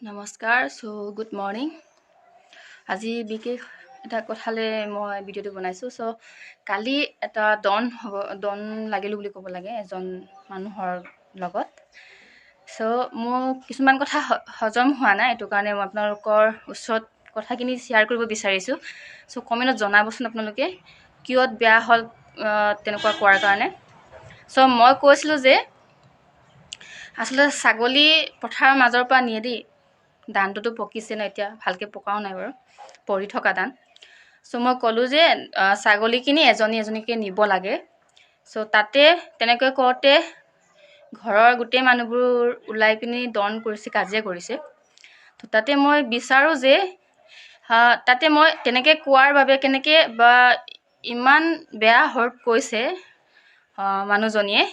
নমস্কাৰ good morning. আজি বিশেষ এটা কথালৈ মই ভিডিঅ'টো বনাইছোঁ। কালি এটা ডন লাগিলোঁ বুলি ক'ব লাগে এজন মানুহৰ লগত। মোৰ কিছুমান কথা হজম হোৱা নাই, এইটো কাৰণে মই আপোনালোকৰ ওচৰত কথাখিনি শ্বেয়াৰ কৰিব বিচাৰিছোঁ। কমেণ্টত জনাবচোন আপোনালোকে কিয়ত বেয়া হ'ল তেনেকুৱা কোৱাৰ কাৰণে। মই কৈছিলোঁ যে আচলতে ছাগলী পথাৰৰ মাজৰ পৰা নিয়ে দেই, ধানটোতো পকিছে ন, এতিয়া ভালকৈ পকাও নাই বাৰু, পৰি থকা ধান। মই ক'লোঁ যে ছাগলীখিনি এজনী এজনীকৈ নিব লাগে। তাতে তেনেকৈ কওঁতে ঘৰৰ গোটেই মানুহবোৰ ওলাই পিনি দন কৰিছে, কাজিয়া কৰিছে। তাতে মই বিচাৰোঁ যে তাতে মই তেনেকৈ কোৱাৰ বাবে কেনেকৈ বা ইমান বেয়া হৰ্ট কৈছে মানুহজনীয়ে।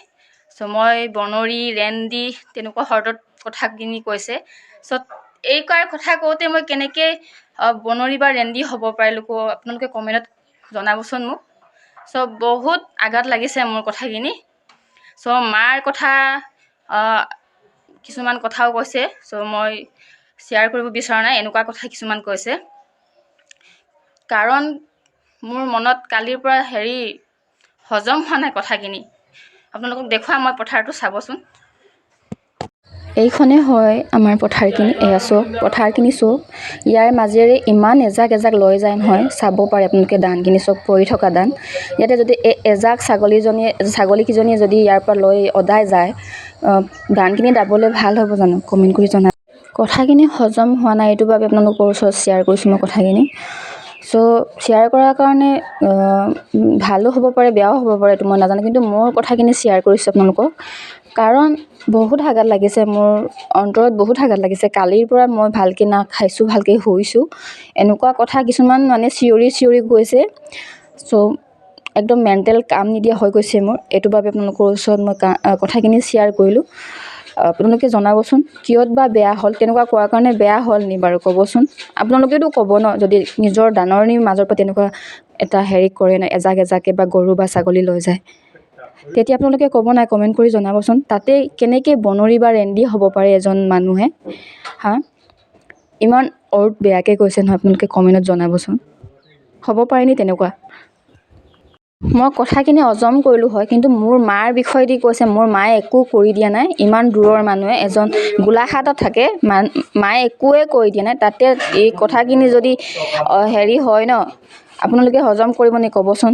মই বনৰী ৰেন্দি তেনেকুৱা হৰ্টত কথাখিনি কৈছে। এই কথা কওঁতে মই কেনেকৈ বনৰী বা ৰেন্দি হ'ব পাৰে আপোনালোকে কমেণ্টত জনাবচোন মোক। বহুত আঘাত লাগিছে মোৰ কথাখিনি। মাৰ কথা কিছুমান কথাও কৈছে, মই শ্বেয়াৰ কৰিব বিচৰা নাই। এনেকুৱা কথা কিছুমান কৈছে কাৰণ মোৰ মনত কালিৰ পৰা হজম হোৱা নাই কথাখিনি। আপোনালোকক দেখুৱাম মই পথাৰটো, চাবচোন। এইখনে হয় আমাৰ পথাৰখিনি। এয়া চাওক, পথাৰখিনি চাওক, ইয়াৰ মাজেৰে ইমান এজাক এজাক লৈ যায় নহয়, চাব পাৰে আপোনালোকে ধানখিনি চব পৰি থকা ধান। ইয়াতে যদি এজাক ছাগলীকেইজনীয়ে যদি ইয়াৰ পৰা লৈ অদাই যায়, ধানখিনি দাবলৈ ভাল হ'ব জানো? কমেণ্ট কৰি জনাব। কথাখিনি হজম হোৱা নাই, এইটো বাবে আপোনালোকৰ ওচৰত শ্বেয়াৰ কৰিছোঁ মই কথাখিনি। শ্বেয়াৰ কৰাৰ কাৰণে ভালো হ'ব পাৰে, বেয়াও হ'ব পাৰে, এইটো মই নাজানো, কিন্তু মোৰ কথাখিনি শ্বেয়াৰ কৰিছোঁ আপোনালোকক কাৰণ বহুত আঘাত লাগিছে, মোৰ অন্তৰত বহুত আঘাত লাগিছে। কালিৰ পৰা মই ভালকৈ খাইছোঁ, ভালকৈ শুইছোঁ, এনেকুৱা কথা কিছুমান চিঞৰি চিঞৰি গৈছে। একদম মেণ্টেল কাম নিদিয়া হৈ গৈছে মোৰ। এইটো বাবে আপোনালোকৰ ওচৰত মই কথাখিনি শ্বেয়াৰ কৰিলোঁ। আপোনালোকে জনাবচোন কিয়ত বা বেয়া হ'ল, তেনেকুৱা কোৱাৰ কাৰণে বেয়া হ'ল নি বাৰু ক'বচোন। আপোনালোকেতো ক'ব ন, যদি নিজৰ দাননিৰ মাজৰ পৰা তেনেকুৱা এটা কৰে ন, এজাক এজাকে বা গৰু বা ছাগলী লৈ যায়, তেতিয়া আপোনালোকে ক'ব নাই, কমেণ্ট কৰি জনাবচোন। তাতে কেনেকৈ বনৰী বা ৰেন্দি হ'ব পাৰে এজন মানুহে? ইমান বেয়াকৈ কৈছে নহয়, আপোনালোকে কমেণ্টত জনাবচোন। হ'ব পাৰে নি তেনেকুৱা? মই কথাখিনি হজম কৰিলোঁ হয়, কিন্তু মোৰ মাৰ বিষয়ে দি কৈছে। মোৰ মায়ে একো কৰি দিয়া নাই। ইমান দূৰৰ মানুহে, এজন গোলাঘাটত থাকে, মায়ে একোৱে কৰি দিয়া নাই। তাতে এই কথাখিনি যদি হয় ন, আপোনালোকে হজম কৰিব নি ক'বচোন।